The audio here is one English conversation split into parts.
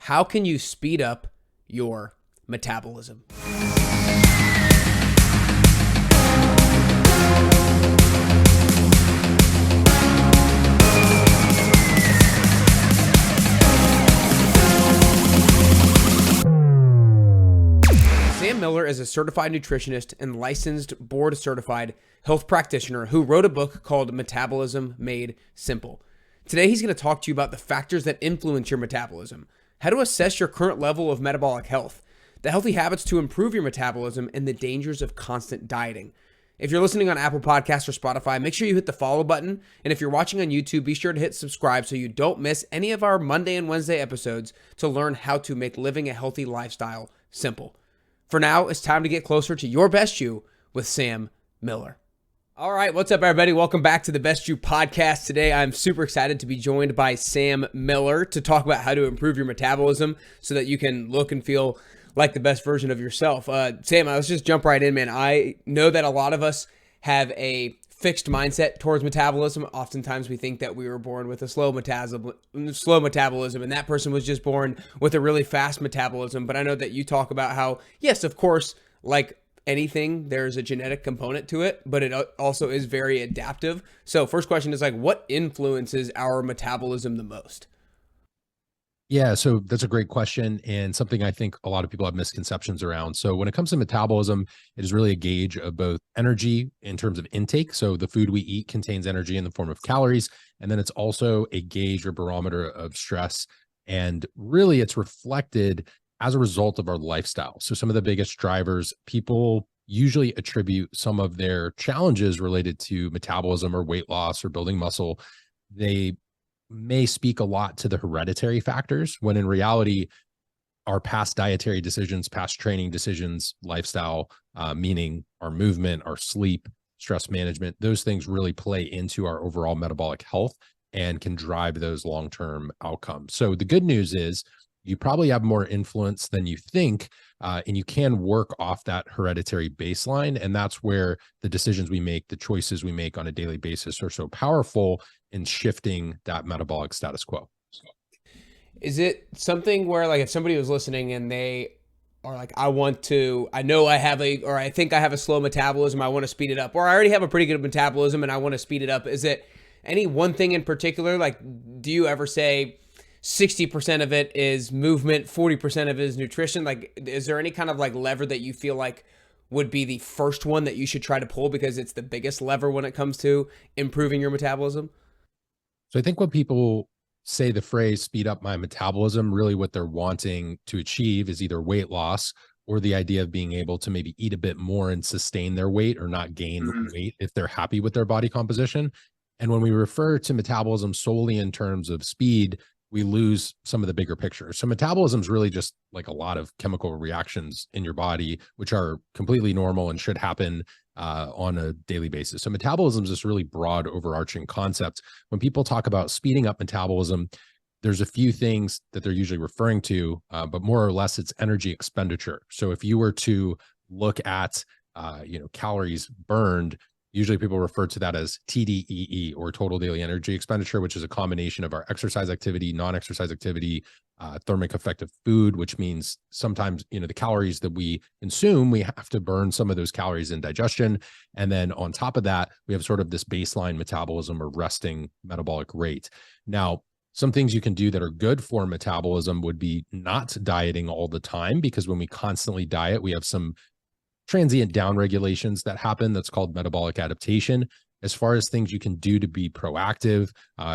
how can you speed up your metabolism? Sam Miller is a certified nutritionist and licensed board-certified health practitioner who wrote a book called Metabolism Made Simple. Today, he's going to talk to you about the factors that influence your metabolism, how to assess your current level of metabolic health, the healthy habits to improve your metabolism, and the dangers of constant dieting. If you're listening on Apple Podcasts or Spotify, make sure you hit the follow button. And if you're watching on YouTube, be sure to hit subscribe so you don't miss any of our Monday and Wednesday episodes to learn how to make living a healthy lifestyle simple. For now, it's time to get closer to your best you with Sam Miller. All right, what's up, everybody? Welcome back to the Best You podcast. Today, I'm super excited to be joined by Sam Miller to talk about how to improve your metabolism so that you can look and feel like the best version of yourself. Sam, let's just jump right in, man. I know that a lot of us have a fixed mindset towards metabolism. Oftentimes we think that we were born with a slow metabolism, and that person was just born with a really fast metabolism. But I know that you talk about how, yes, of course, like anything, there's a genetic component to it, but it also is very adaptive. So first question is like, what influences our metabolism the most? Yeah, so that's a great question and something I think a lot of people have misconceptions around. So when it comes to metabolism, it is really a gauge of both energy in terms of intake. So the food we eat contains energy in the form of calories. And then it's also a gauge or barometer of stress. And really it's reflected as a result of our lifestyle. So some of the biggest drivers, people usually attribute some of their challenges related to metabolism or weight loss or building muscle. They may speak a lot to the hereditary factors, when in reality, our past dietary decisions, past training decisions, lifestyle, meaning our movement, our sleep, stress management, those things really play into our overall metabolic health and can drive those long-term outcomes. So the good news is you probably have more influence than you think, and you can work off that hereditary baseline. And that's where the decisions we make, the choices we make on a daily basis are so powerful in shifting that metabolic status quo. Is it something where, like, if somebody was listening and they are like, I know I have or I think I have a slow metabolism, I want to speed it up, or I already have a pretty good metabolism and I want to speed it up. Is it any one thing in particular? Like, do you ever say 60% of it is movement, 40% of it is nutrition? Like, is there any kind of like lever that you feel like would be the first one that you should try to pull because it's the biggest lever when it comes to improving your metabolism? So I think when people say the phrase speed up my metabolism, really what they're wanting to achieve is either weight loss or the idea of being able to maybe eat a bit more and sustain their weight or not gain weight if they're happy with their body composition. And when we refer to metabolism solely in terms of speed, we lose some of the bigger picture. So metabolism is really just like a lot of chemical reactions in your body, which are completely normal and should happen on a daily basis. So metabolism is this really broad, overarching concept. When people talk about speeding up metabolism, there's a few things that they're usually referring to, but more or less it's energy expenditure. So if you were to look at, calories burned, usually people refer to that as TDEE, or total daily energy expenditure, which is a combination of our exercise activity, non-exercise activity, thermic effect of food, which means sometimes, the calories that we consume, we have to burn some of those calories in digestion. And then on top of that, we have sort of this baseline metabolism or resting metabolic rate. Now, some things you can do that are good for metabolism would be not dieting all the time, because when we constantly diet, we have some transient down regulations that happen. That's called metabolic adaptation. As far as things you can do to be proactive,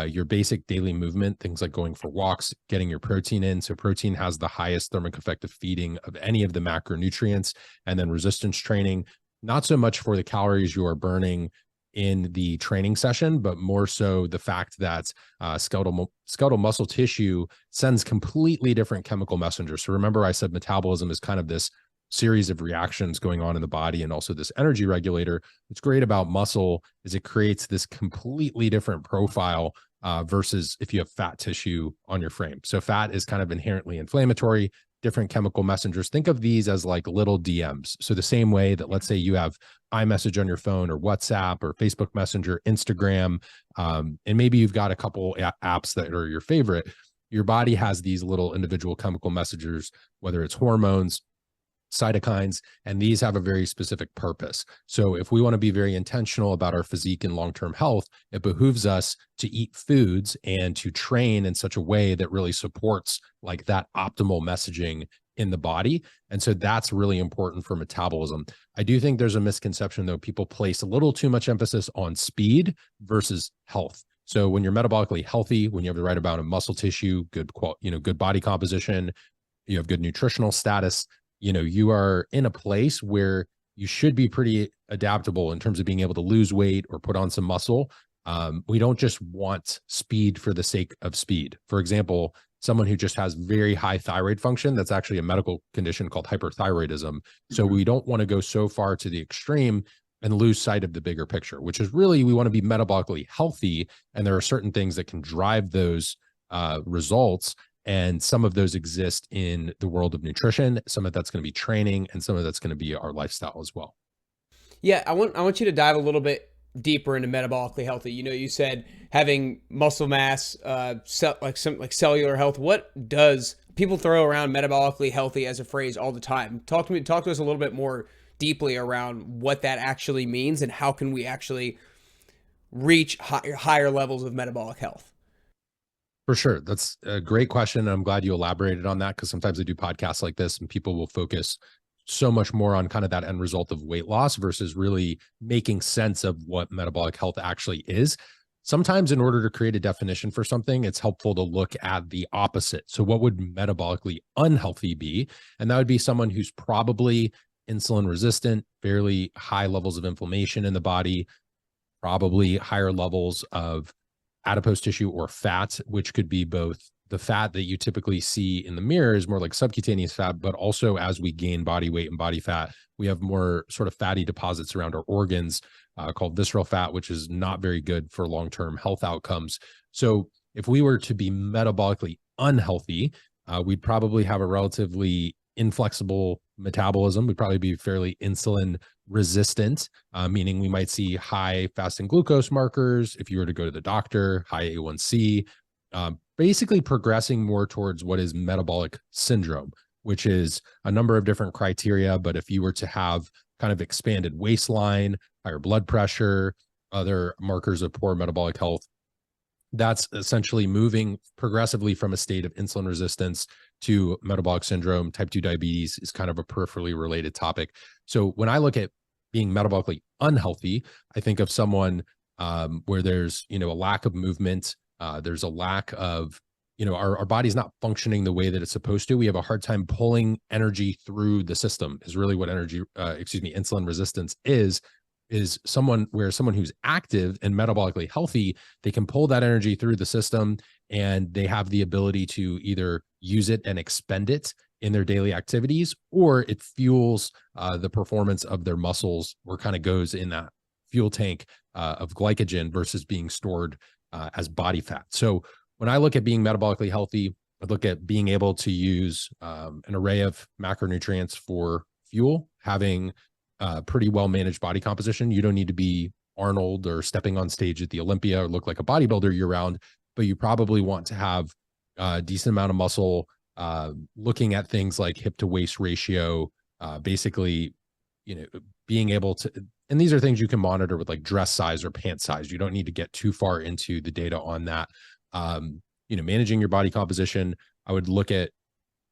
your basic daily movement, things like going for walks, getting your protein in. So protein has the highest thermic effect of feeding of any of the macronutrients. And then resistance training, not so much for the calories you are burning in the training session, but more so the fact that skeletal muscle tissue sends completely different chemical messengers. So remember, I said metabolism is kind of this series of reactions going on in the body, and also this energy regulator. What's great about muscle is it creates this completely different profile versus if you have fat tissue on your frame. So fat is kind of inherently inflammatory, different chemical messengers. Think of these as like little DMs. So the same way that, let's say you have iMessage on your phone, or WhatsApp, or Facebook Messenger, Instagram, and maybe you've got a couple apps that are your favorite. your body has these little individual chemical messengers, whether it's hormones, cytokines, and these have a very specific purpose. So if we want to be very intentional about our physique and long-term health, it behooves us to eat foods and to train in such a way that really supports like that optimal messaging in the body. And so that's really important for metabolism. I do think there's a misconception though. People place a little too much emphasis on speed versus health. So when you're metabolically healthy, when you have the right amount of muscle tissue, good body composition, you have good nutritional status, you are in a place where you should be pretty adaptable in terms of being able to lose weight or put on some muscle. We don't just want speed for the sake of speed. For example, someone who just has very high thyroid function, that's actually a medical condition called hyperthyroidism. So we don't want to go so far to the extreme and lose sight of the bigger picture, which is really, we want to be metabolically healthy. And there are certain things that can drive those results. And some of those exist in the world of nutrition. Some of that's going to be training, and some of that's going to be our lifestyle as well. Yeah, I want you to dive a little bit deeper into metabolically healthy. You said having muscle mass, like cellular health. What does people throw around metabolically healthy as a phrase all the time? Talk to us a little bit more deeply around what that actually means and how can we actually reach higher levels of metabolic health. For sure. That's a great question. I'm glad you elaborated on that, because sometimes I do podcasts like this and people will focus so much more on kind of that end result of weight loss versus really making sense of what metabolic health actually is. Sometimes in order to create a definition for something, it's helpful to look at the opposite. So what would metabolically unhealthy be? And that would be someone who's probably insulin resistant, fairly high levels of inflammation in the body, probably higher levels of adipose tissue or fat, which could be both the fat that you typically see in the mirror is more like subcutaneous fat, but also as we gain body weight and body fat, we have more sort of fatty deposits around our organs called visceral fat, which is not very good for long-term health outcomes. So if we were to be metabolically unhealthy, we'd probably have a relatively inflexible metabolism. We'd probably be fairly insulin resistant, meaning we might see high fasting glucose markers if you were to go to the doctor, high A1C, basically progressing more towards what is metabolic syndrome, which is a number of different criteria. But if you were to have kind of expanded waistline, higher blood pressure, other markers of poor metabolic health, that's essentially moving progressively from a state of insulin resistance to metabolic syndrome. Type 2 diabetes is kind of a peripherally related topic. So when I look at being metabolically unhealthy, I think of someone where there's, a lack of movement. There's a lack of, our body's not functioning the way that it's supposed to. We have a hard time pulling energy through the system is really what insulin resistance is someone who's active and metabolically healthy, they can pull that energy through the system and they have the ability to either use it and expend it in their daily activities, or it fuels the performance of their muscles, or kind of goes in that fuel tank of glycogen versus being stored as body fat. So when I look at being metabolically healthy, I look at being able to use an array of macronutrients for fuel, having pretty well managed body composition. You don't need to be Arnold or stepping on stage at the Olympia or look like a bodybuilder year round, but you probably want to have a decent amount of muscle, looking at things like hip to waist ratio, basically, being able to, and these are things you can monitor with like dress size or pant size. You don't need to get too far into the data on that. Managing your body composition, I would look at,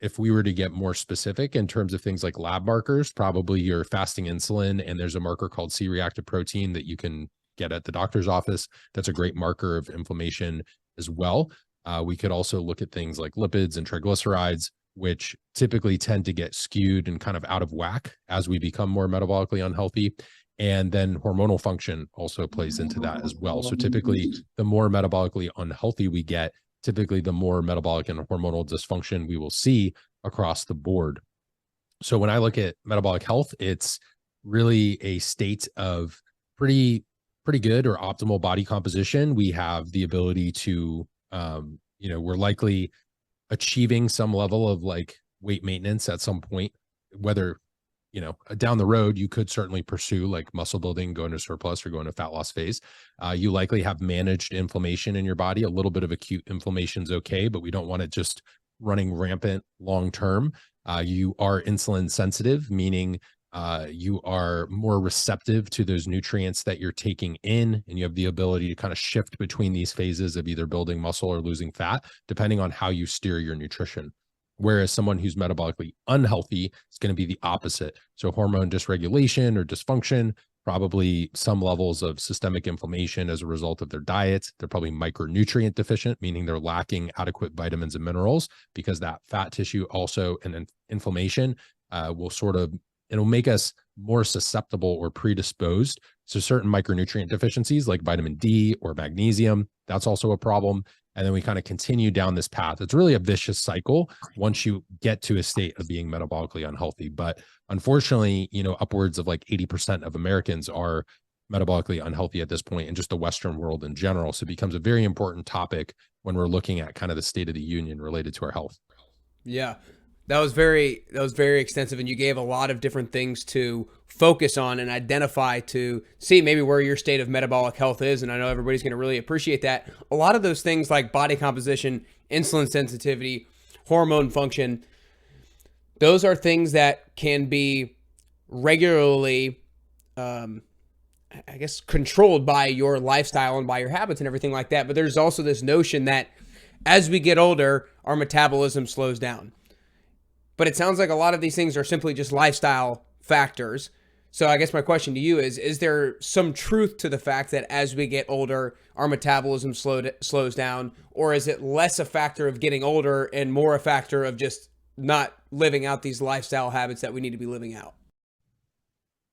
if we were to get more specific in terms of things like lab markers, probably your fasting insulin, and there's a marker called C-reactive protein that you can get at the doctor's office. That's a great marker of inflammation as well. We could also look at things like lipids and triglycerides, which typically tend to get skewed and kind of out of whack as we become more metabolically unhealthy. And then hormonal function also plays into that as well. So typically, the more metabolically unhealthy we get, typically the more metabolic and hormonal dysfunction we will see across the board. So when I look at metabolic health, it's really a state of pretty good or optimal body composition. We have the ability to, we're likely achieving some level of like weight maintenance at some point, whether down the road, you could certainly pursue like muscle building, going to surplus or going to fat loss phase. You likely have managed inflammation in your body. A little bit of acute inflammation is okay, but we don't want it just running rampant long term. You are insulin sensitive, meaning you are more receptive to those nutrients that you're taking in, and you have the ability to kind of shift between these phases of either building muscle or losing fat, depending on how you steer your nutrition. Whereas someone who's metabolically unhealthy is going to be the opposite. So hormone dysregulation or dysfunction, probably some levels of systemic inflammation as a result of their diet. They're probably micronutrient deficient, meaning they're lacking adequate vitamins and minerals, because that fat tissue also and inflammation will it'll make us more susceptible or predisposed to certain micronutrient deficiencies like vitamin D or magnesium. That's also a problem. And then we kind of continue down this path. It's really a vicious cycle once you get to a state of being metabolically unhealthy. But unfortunately, upwards of like 80% of Americans are metabolically unhealthy at this point in just the Western world in general. So it becomes a very important topic when we're looking at kind of the state of the union related to our health. Yeah. That was very extensive, and you gave a lot of different things to focus on and identify to see maybe where your state of metabolic health is. And I know everybody's going to really appreciate that. A lot of those things like body composition, insulin sensitivity, hormone function, those are things that can be regularly, controlled by your lifestyle and by your habits and everything like that. But there's also this notion that as we get older, our metabolism slows down. But it sounds like a lot of these things are simply just lifestyle factors. So I guess my question to you is there some truth to the fact that as we get older, our metabolism slows down? Or is it less a factor of getting older and more a factor of just not living out these lifestyle habits that we need to be living out?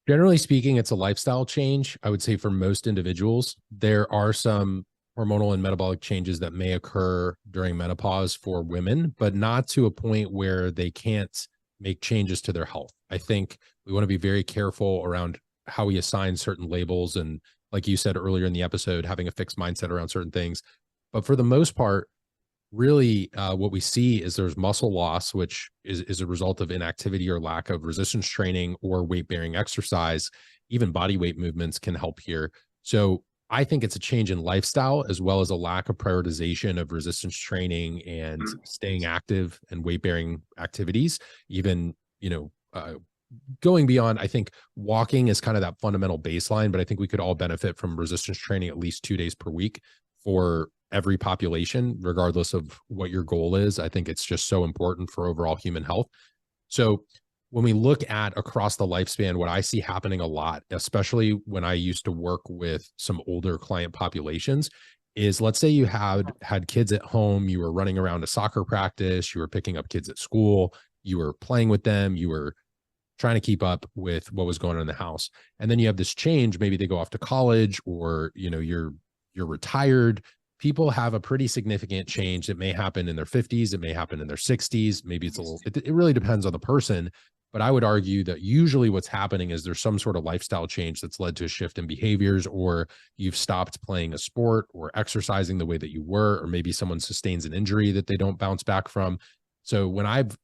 Generally speaking, it's a lifestyle change. I would say for most individuals, there are some hormonal and metabolic changes that may occur during menopause for women, but not to a point where they can't make changes to their health. I think we want to be very careful around how we assign certain labels. And like you said earlier in the episode, having a fixed mindset around certain things. But for the most part, really what we see is there's muscle loss, which is a result of inactivity or lack of resistance training or weight-bearing exercise. Even body weight movements can help here. So I think it's a change in lifestyle as well as a lack of prioritization of resistance training and staying active and weight-bearing activities. Even, going beyond, I think walking is kind of that fundamental baseline, but I think we could all benefit from resistance training at least 2 days per week for every population, regardless of what your goal is. I think it's just so important for overall human health. So when we look at across the lifespan, what I see happening a lot, especially when I used to work with some older client populations, is let's say you had kids at home, you were running around a soccer practice, you were picking up kids at school, you were playing with them, you were trying to keep up with what was going on in the house. And then you have this change, maybe they go off to college, or you're retired. People have a pretty significant change that may happen in their 50s, it may happen in their 60s, maybe it's it really depends on the person. But I would argue that usually what's happening is there's some sort of lifestyle change that's led to a shift in behaviors, or you've stopped playing a sport or exercising the way that you were, or maybe someone sustains an injury that they don't bounce back from. So when I've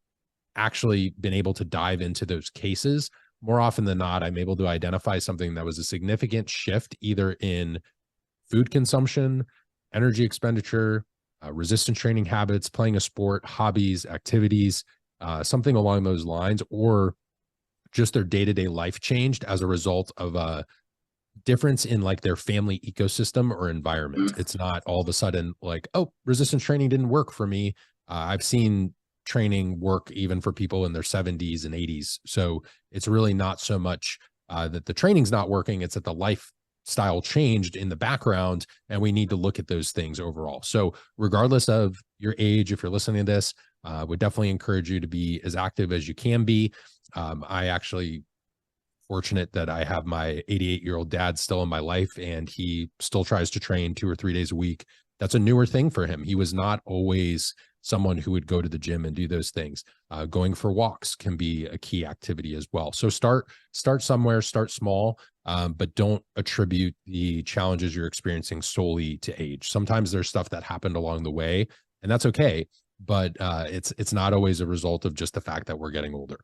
actually been able to dive into those cases, more often than not, I'm able to identify something that was a significant shift either in food consumption, energy expenditure, resistance training habits, playing a sport, hobbies, activities, something along those lines, or just their day-to-day life changed as a result of a difference in like their family ecosystem or environment. It's not all of a sudden like, oh, resistance training didn't work for me. I've seen training work even for people in their 70s and 80s. So it's really not so much that the training's not working, it's that the lifestyle changed in the background, and we need to look at those things overall. So regardless of your age, if you're listening to this, would definitely encourage you to be as active as you can be. I actually fortunate that I have my 88-year-old dad still in my life, and he still tries to train 2 or 3 days a week. That's a newer thing for him. He was not always someone who would go to the gym and do those things. Going for walks can be a key activity as well. So start somewhere, start small, but don't attribute the challenges you're experiencing solely to age. Sometimes there's stuff that happened along the way, and that's okay. But it's not always a result of just the fact that we're getting older.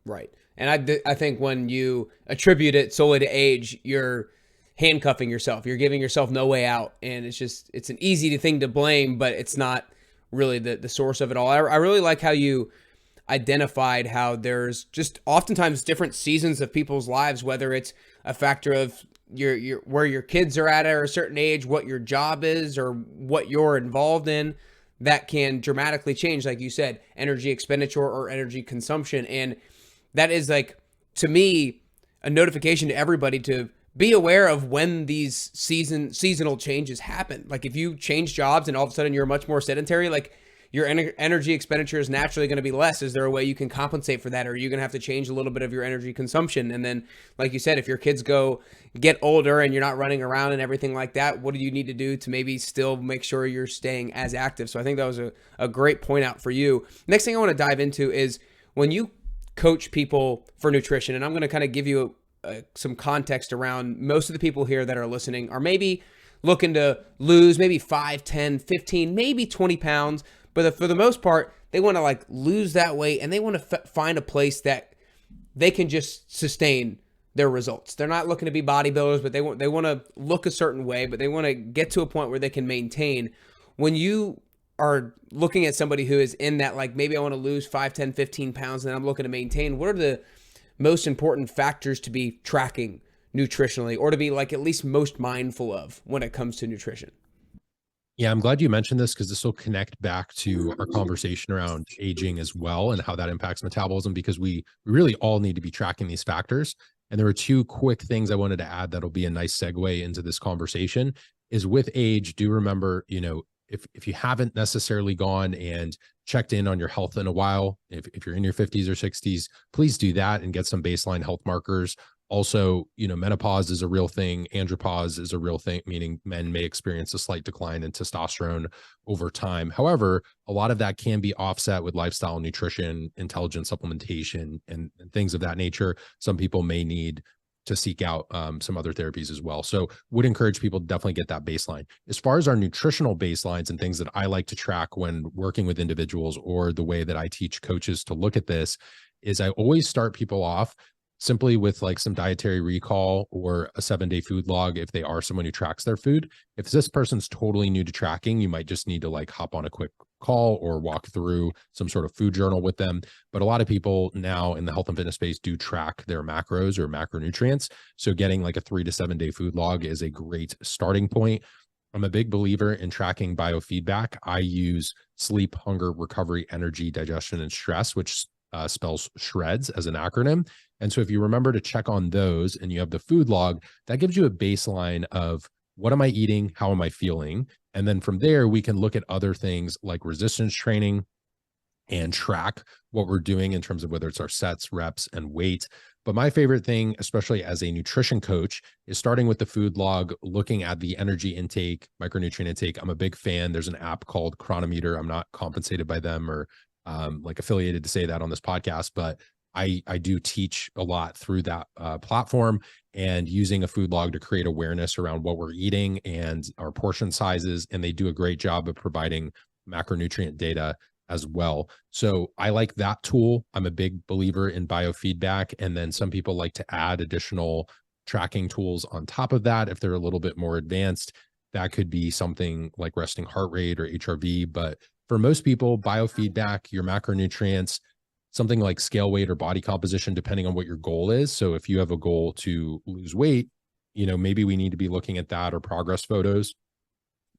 Right. And I think when you attribute it solely to age, you're handcuffing yourself. You're giving yourself no way out. And it's an easy thing to blame, but it's not really the source of it all. I really like how you identified how there's just oftentimes different seasons of people's lives, whether it's a factor of your where your kids are at a certain age, what your job is, or what you're involved in, that can dramatically change, like you said, energy expenditure or energy consumption. And that is like, to me, a notification to everybody to be aware of when these seasonal changes happen. Like if you change jobs and all of a sudden you're much more sedentary, like your energy expenditure is naturally going to be less. Is there a way you can compensate for that? Or are you going to have to change a little bit of your energy consumption? And then, like you said, if your kids get older and you're not running around and everything like that, what do you need to do to maybe still make sure you're staying as active? So I think that was a great point out for you. Next thing I want to dive into is when you coach people for nutrition, and I'm going to kind of give you some context around most of the people here that are listening are maybe looking to lose maybe 5, 10, 15, maybe 20 pounds. But for the most part, they want to like lose that weight, and they want to find a place that they can just sustain their results. They're not looking to be bodybuilders, but they want to look a certain way, but they want to get to a point where they can maintain. When you are looking at somebody who is in that, like maybe I want to lose 5, 10, 15 pounds and I'm looking to maintain, what are the most important factors to be tracking nutritionally, or to be like at least most mindful of when it comes to nutrition? Yeah, I'm glad you mentioned this because this will connect back to our conversation around aging as well and how that impacts metabolism, because we really all need to be tracking these factors. And there are two quick things I wanted to add that'll be a nice segue into this conversation is with age, do remember, if you haven't necessarily gone and checked in on your health in a while, if you're in your 50s or 60s, please do that and get some baseline health markers. Also, menopause is a real thing. Andropause is a real thing, meaning men may experience a slight decline in testosterone over time. However, a lot of that can be offset with lifestyle, nutrition, intelligent supplementation, and things of that nature. Some people may need to seek out some other therapies as well. So would encourage people to definitely get that baseline. As far as our nutritional baselines and things that I like to track when working with individuals, or the way that I teach coaches to look at this, is I always start people off simply with like some dietary recall or a 7-day food log if they are someone who tracks their food. If this person's totally new to tracking, you might just need to like hop on a quick call or walk through some sort of food journal with them. But a lot of people now in the health and fitness space do track their macros or macronutrients. So getting like a 3 to 7-day food log is a great starting point. I'm a big believer in tracking biofeedback. I use sleep, hunger, recovery, energy, digestion, and stress, which spells SHREDS as an acronym. And so if you remember to check on those and you have the food log, that gives you a baseline of what am I eating? How am I feeling? And then from there, we can look at other things like resistance training and track what we're doing in terms of whether it's our sets, reps, and weight. But my favorite thing, especially as a nutrition coach, is starting with the food log, looking at the energy intake, micronutrient intake. I'm a big fan. There's an app called Chronometer. I'm not compensated by them or like affiliated to say that on this podcast, but I do teach a lot through that platform, and using a food log to create awareness around what we're eating and our portion sizes. And they do a great job of providing macronutrient data as well. So I like that tool. I'm a big believer in biofeedback. And then some people like to add additional tracking tools on top of that if they're a little bit more advanced. That could be something like resting heart rate or HRV. But for most people, biofeedback, your macronutrients, something like scale weight or body composition, depending on what your goal is. So if you have a goal to lose weight, maybe we need to be looking at that, or progress photos.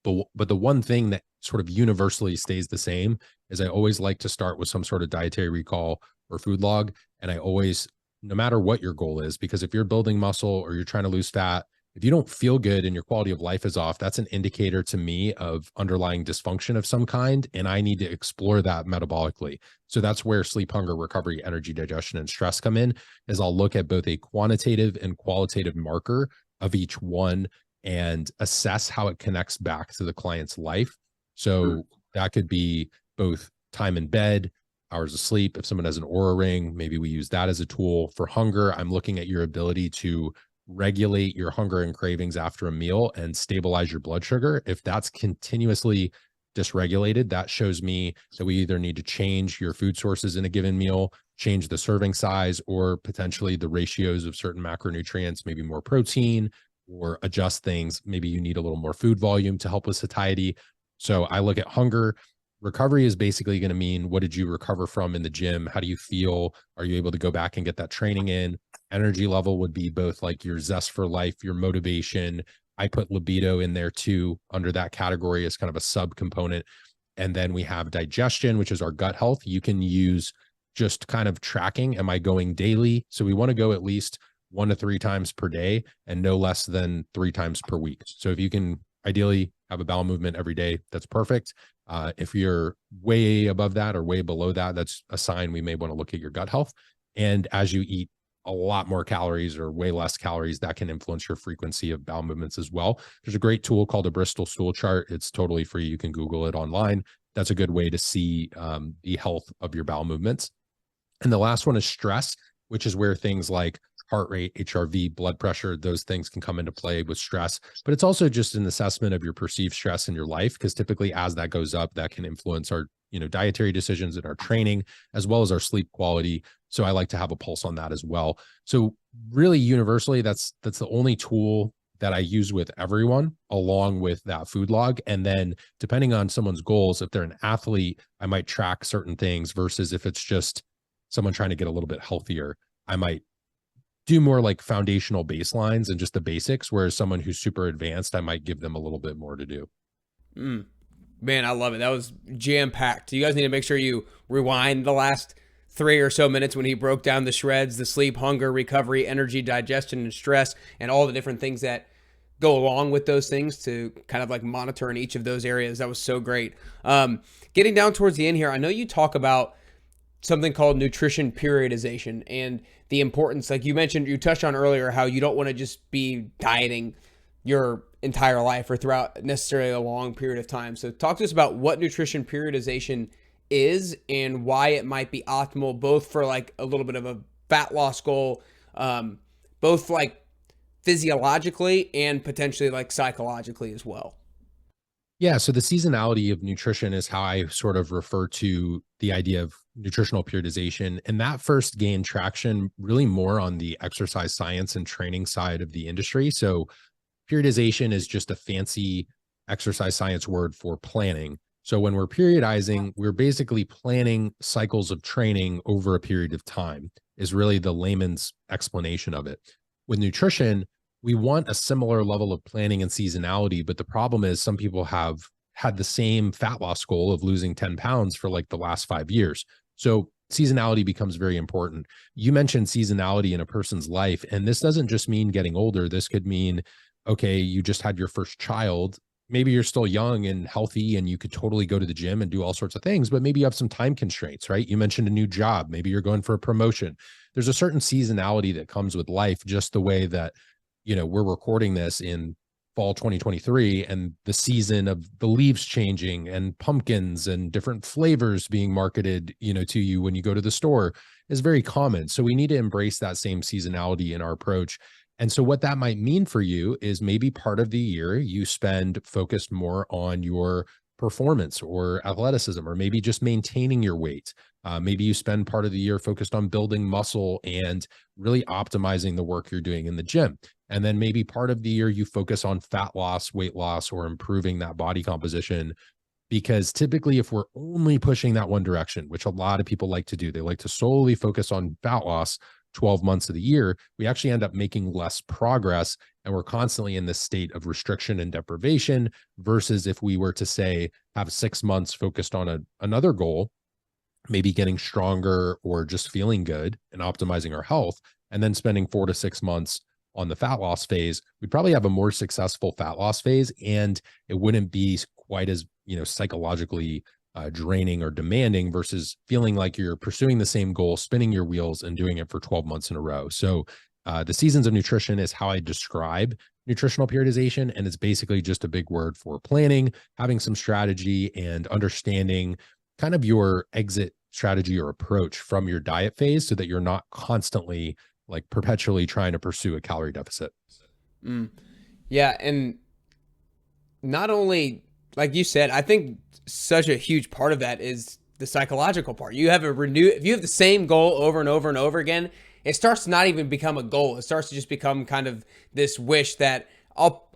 But the one thing that sort of universally stays the same is I always like to start with some sort of dietary recall or food log. And I always, no matter what your goal is, because if you're building muscle or you're trying to lose fat, if you don't feel good and your quality of life is off, that's an indicator to me of underlying dysfunction of some kind. And I need to explore that metabolically. So that's where sleep, hunger, recovery, energy, digestion, and stress come in, is I'll look at both a quantitative and qualitative marker of each one and assess how it connects back to the client's life. So that could be both time in bed, hours of sleep. If someone has an Oura ring, maybe we use that as a tool. For hunger, I'm looking at your ability to regulate your hunger and cravings after a meal and stabilize your blood sugar. If that's continuously dysregulated, that shows me that we either need to change your food sources in a given meal, change the serving size or potentially the ratios of certain macronutrients, maybe more protein, or adjust things. Maybe you need a little more food volume to help with satiety. So I look at hunger. Recovery is basically going to mean, what did you recover from in the gym? How do you feel? Are you able to go back and get that training in? Energy level would be both like your zest for life, your motivation. I put libido in there too, under that category as kind of a subcomponent. And then we have digestion, which is our gut health. You can use just kind of tracking. Am I going daily? So we want to go at least 1 to 3 times per day and no less than 3 times per week. So if you can ideally have a bowel movement every day, that's perfect. If you're way above that or way below that, that's a sign we may want to look at your gut health. And as you eat a lot more calories or way less calories, that can influence your frequency of bowel movements as well. There's a great tool called a Bristol stool chart. It's totally free. You can Google it online. That's a good way to see the health of your bowel movements. And the last one is stress, which is where things like heart rate, HRV, blood pressure, those things can come into play with stress. But it's also just an assessment of your perceived stress in your life, because typically as that goes up, that can influence our, dietary decisions and our training, as well as our sleep quality. So I like to have a pulse on that as well. So really universally, that's the only tool that I use with everyone, along with that food log. And then depending on someone's goals, if they're an athlete, I might track certain things, versus if it's just someone trying to get a little bit healthier, I might do more like foundational baselines and just the basics, whereas someone who's super advanced, I might give them a little bit more to do. Man, I love it. That was jam-packed. You guys need to make sure you rewind the last 3 or so minutes when he broke down the shreds, the sleep, hunger, recovery, energy, digestion, and stress, and all the different things that go along with those things to kind of like monitor in each of those areas. That was so great. Getting down towards the end here, I know you talk about something called nutrition periodization and the importance, like you mentioned, you touched on earlier, how you don't want to just be dieting your entire life or throughout necessarily a long period of time. So talk to us about what nutrition periodization is and why it might be optimal, both for like a little bit of a fat loss goal, both like physiologically and potentially like psychologically as well. Yeah. So the seasonality of nutrition is how I sort of refer to the idea of nutritional periodization. And that first gained traction really more on the exercise science and training side of the industry. So periodization is just a fancy exercise science word for planning. So when we're periodizing, we're basically planning cycles of training over a period of time, is really the layman's explanation of it. With nutrition, we want a similar level of planning and seasonality, but the problem is some people have had the same fat loss goal of losing 10 pounds for like the last 5 years. So seasonality becomes very important. You mentioned seasonality in a person's life, and this doesn't just mean getting older. This could mean, okay, you just had your first child. Maybe you're still young and healthy and you could totally go to the gym and do all sorts of things, but maybe you have some time constraints, right? You mentioned a new job. Maybe you're going for a promotion. There's a certain seasonality that comes with life, just the way that, we're recording this in fall 2023 and the season of the leaves changing and pumpkins and different flavors being marketed, to you when you go to the store is very common. So we need to embrace that same seasonality in our approach. And so what that might mean for you is maybe part of the year you spend focused more on your performance or athleticism, or maybe just maintaining your weight. Maybe you spend part of the year focused on building muscle and really optimizing the work you're doing in the gym. And then maybe part of the year you focus on fat loss, weight loss, or improving that body composition. Because typically, if we're only pushing that one direction, which a lot of people like to do, they like to solely focus on fat loss 12 months of the year, we actually end up making less progress. And we're constantly in this state of restriction and deprivation, versus if we were to say, have 6 months focused on another goal, maybe getting stronger or just feeling good and optimizing our health, and then spending 4 to 6 months on the fat loss phase, we'd probably have a more successful fat loss phase. And it wouldn't be quite as, psychologically draining or demanding, versus feeling like you're pursuing the same goal, spinning your wheels and doing it for 12 months in a row. So the seasons of nutrition is how I describe nutritional periodization. And it's basically just a big word for planning, having some strategy, and understanding kind of your exit strategy or approach from your diet phase, so that you're not constantly like perpetually trying to pursue a calorie deficit. Yeah. And not only, like you said, I think such a huge part of that is the psychological part. You have a if you have the same goal over and over and over again, it starts to not even become a goal. It starts to just become kind of this wish that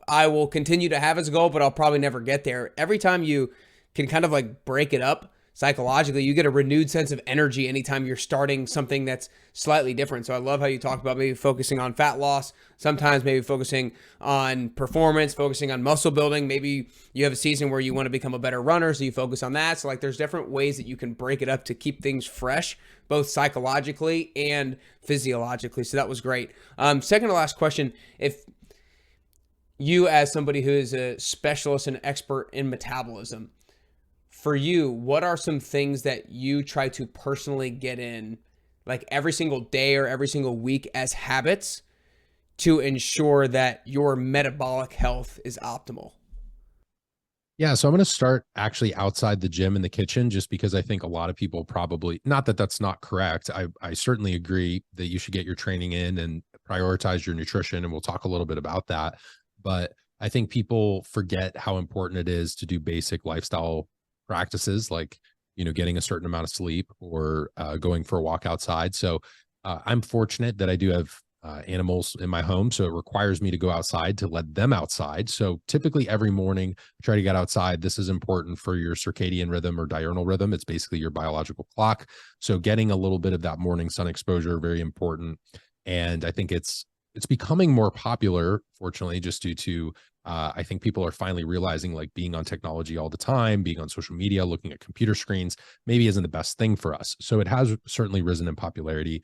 I will continue to have as a goal, but I'll probably never get there. Every time you can kind of like break it up psychologically, you get a renewed sense of energy anytime you're starting something that's slightly different. So I love how you talked about maybe focusing on fat loss, sometimes maybe focusing on performance, focusing on muscle building. Maybe you have a season where you want to become a better runner, so you focus on that. So like there's different ways that you can break it up to keep things fresh, both psychologically and physiologically. So that was great. Second to last question, if you as somebody who is a specialist and expert in metabolism, for you, what are some things that you try to personally get in like every single day or every single week as habits to ensure that your metabolic health is optimal? Yeah, so I'm going to start actually outside the gym in the kitchen, just because I think a lot of people probably, not that that's not correct. I certainly agree that you should get your training in and prioritize your nutrition, and we'll talk a little bit about that. But I think people forget how important it is to do basic lifestyle practices, like, getting a certain amount of sleep or going for a walk outside. So I'm fortunate that I do have animals in my home, so it requires me to go outside to let them outside. So typically every morning I try to get outside. This is important for your circadian rhythm or diurnal rhythm. It's basically your biological clock. So getting a little bit of that morning sun exposure, very important. And I think it's becoming more popular, fortunately, just due to I think people are finally realizing like being on technology all the time, being on social media, looking at computer screens, maybe isn't the best thing for us. So it has certainly risen in popularity.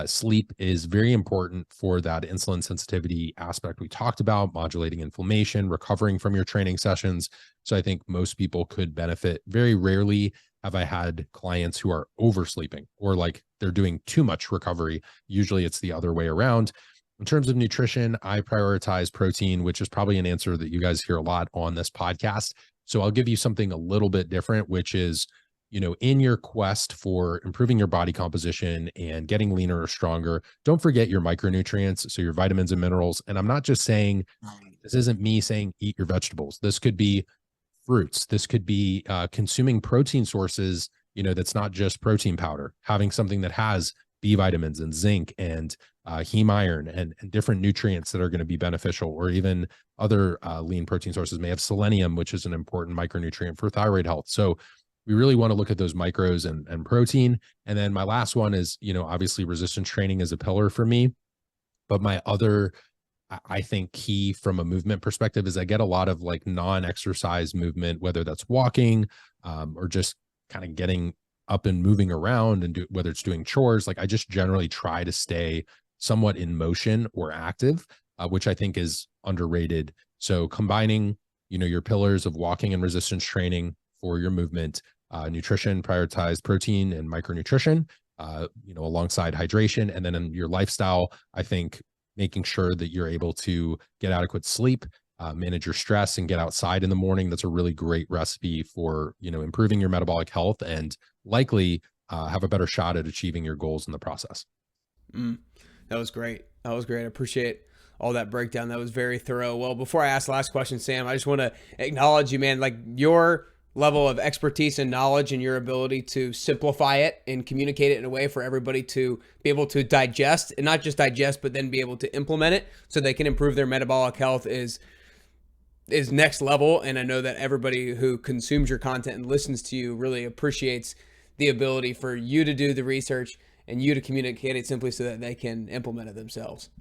Sleep is very important for that insulin sensitivity aspect we talked about, modulating inflammation, recovering from your training sessions. So I think most people could benefit. Very rarely have I had clients who are oversleeping or like they're doing too much recovery. Usually it's the other way around. In terms of nutrition, I prioritize protein, which is probably an answer that you guys hear a lot on this podcast. So I'll give you something a little bit different, which is, in your quest for improving your body composition and getting leaner or stronger, don't forget your micronutrients, so your vitamins and minerals. And I'm not just saying, this isn't me saying eat your vegetables. This could be fruits. This could be consuming protein sources, that's not just protein powder, having something that has B vitamins and zinc and heme iron and different nutrients that are going to be beneficial, or even other lean protein sources may have selenium, which is an important micronutrient for thyroid health. So we really want to look at those micros and protein. And then my last one is, obviously resistance training is a pillar for me. But my other, I think, key from a movement perspective is I get a lot of like non-exercise movement, whether that's walking or just kind of getting up and moving around, and whether it's doing chores. Like I just generally try to stay somewhat in motion or active, which I think is underrated. So combining, your pillars of walking and resistance training for your movement, nutrition, prioritize protein and micronutrition, alongside hydration. And then in your lifestyle, I think making sure that you're able to get adequate sleep, manage your stress, and get outside in the morning. That's a really great recipe for, improving your metabolic health and likely have a better shot at achieving your goals in the process. That was great. That was great. I appreciate all that breakdown. That was very thorough. Well, before I ask the last question, Sam, I just want to acknowledge you, man. Like your level of expertise and knowledge and your ability to simplify it and communicate it in a way for everybody to be able to digest, and not just digest, but then be able to implement it so they can improve their metabolic health is next level. And I know that everybody who consumes your content and listens to you really appreciates the ability for you to do the research and you to communicate it simply so that they can implement it themselves.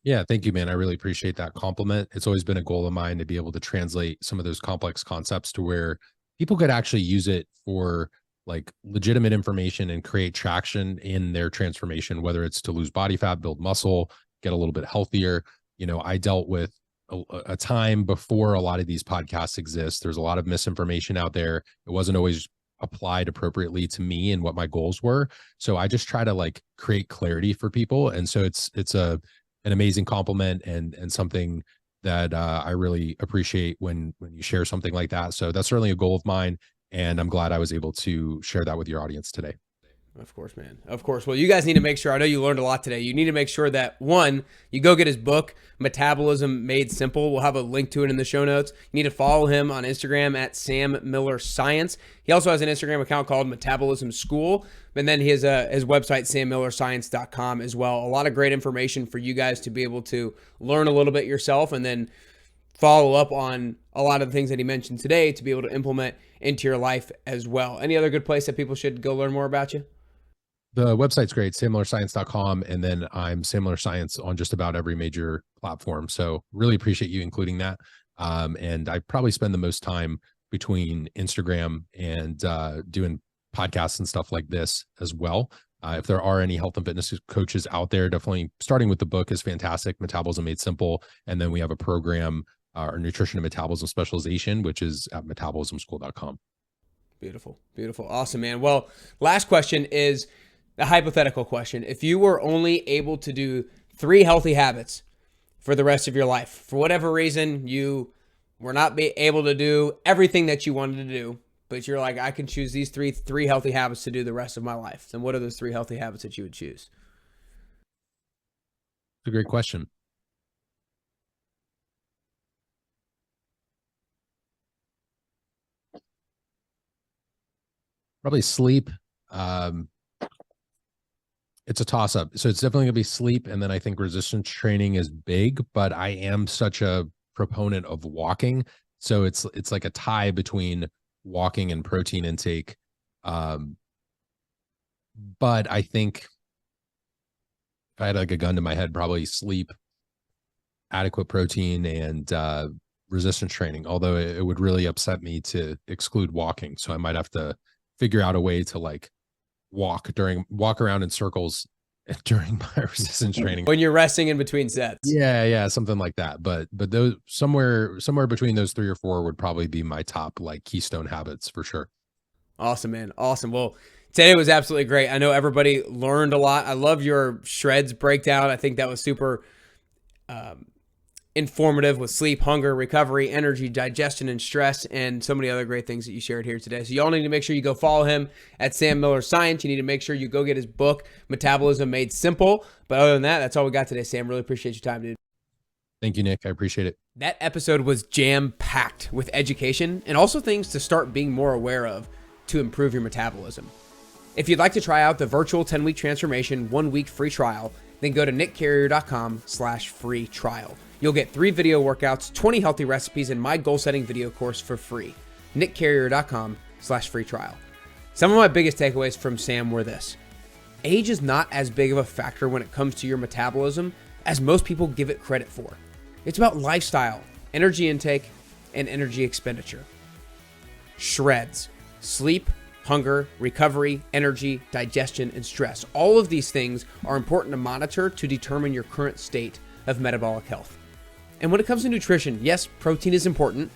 Yeah, thank you, man. I really appreciate that compliment. It's always been a goal of mine to be able to translate some of those complex concepts to where people could actually use it for like legitimate information and create traction in their transformation, whether it's to lose body fat, build muscle, get a little bit healthier. I dealt with a time before a lot of these podcasts exist. There's a lot of misinformation out there. It wasn't always applied appropriately to me and what my goals were. So I just try to like create clarity for people. And so it's an amazing compliment and something that I really appreciate when you share something like that. So that's certainly a goal of mine. And I'm glad I was able to share that with your audience today. Of course, man. Of course. Well, you guys need to make sure, I know you learned a lot today. You need to make sure that, one, you go get his book, Metabolism Made Simple. We'll have a link to it in the show notes. You need to follow him on Instagram at Sam Miller Science. He also has an Instagram account called Metabolism School. And then he has his website, sammillerscience.com as well. A lot of great information for you guys to be able to learn a little bit yourself and then follow up on a lot of the things that he mentioned today to be able to implement into your life as well. Any other good place that people should go learn more about you? The website's great, sammillerscience.com. And then I'm Sam Miller Science on just about every major platform. So really appreciate you including that. And I probably spend the most time between Instagram and doing podcasts and stuff like this as well. If there are any health and fitness coaches out there, definitely starting with the book is fantastic, Metabolism Made Simple. And then we have a program, our nutrition and metabolism specialization, which is at metabolismschool.com. Beautiful. Beautiful. Awesome, man. Well, last question is a hypothetical question. If you were only able to do 3 healthy habits for the rest of your life, for whatever reason, you were not able to do everything that you wanted to do, but you're like, I can choose these three healthy habits to do the rest of my life, then what are those 3 healthy habits that you would choose? It's a great question. Probably sleep. It's a toss up. So it's definitely gonna be sleep. And then I think resistance training is big, but I am such a proponent of walking. So it's like a tie between walking and protein intake. But I think if I had like a gun to my head, probably sleep, adequate protein, and resistance training, although it would really upset me to exclude walking. So I might have to figure out a way to like walk around in circles during my resistance training when you're resting in between sets. Yeah, something like that. But those somewhere between those 3 or 4 would probably be my top like keystone habits for sure. Awesome, man. Awesome. Well, today was absolutely great. I know everybody learned a lot. I love your shreds breakdown. I think that was super informative with sleep, hunger, recovery, energy, digestion, and stress, and so many other great things that you shared here today. So y'all need to make sure you go follow him at Sam Miller Science. You need to make sure you go get his book, Metabolism Made Simple. But other than that, that's all we got today, Sam. Really appreciate your time, dude. Thank you, Nick. I appreciate it. That episode was jam-packed with education and also things to start being more aware of to improve your metabolism. If you'd like to try out the virtual 10-week transformation 1-week free trial, then go to nickcarrier.com/free trial. You'll get 3 video workouts, 20 healthy recipes, and my goal-setting video course for free. nickcarrier.com/free trial. Some of my biggest takeaways from Sam were this. Age is not as big of a factor when it comes to your metabolism as most people give it credit for. It's about lifestyle, energy intake, and energy expenditure. Shreds, sleep, hunger, recovery, energy, digestion, and stress. All of these things are important to monitor to determine your current state of metabolic health. And when it comes to nutrition, yes, protein is important,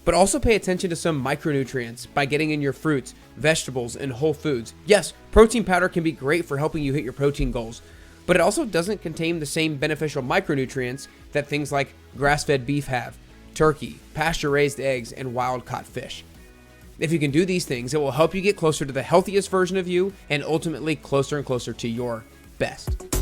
but also pay attention to some micronutrients by getting in your fruits, vegetables, and whole foods. Yes, protein powder can be great for helping you hit your protein goals, but it also doesn't contain the same beneficial micronutrients that things like grass-fed beef have, turkey, pasture-raised eggs, and wild-caught fish. If you can do these things, it will help you get closer to the healthiest version of you and ultimately closer and closer to your best.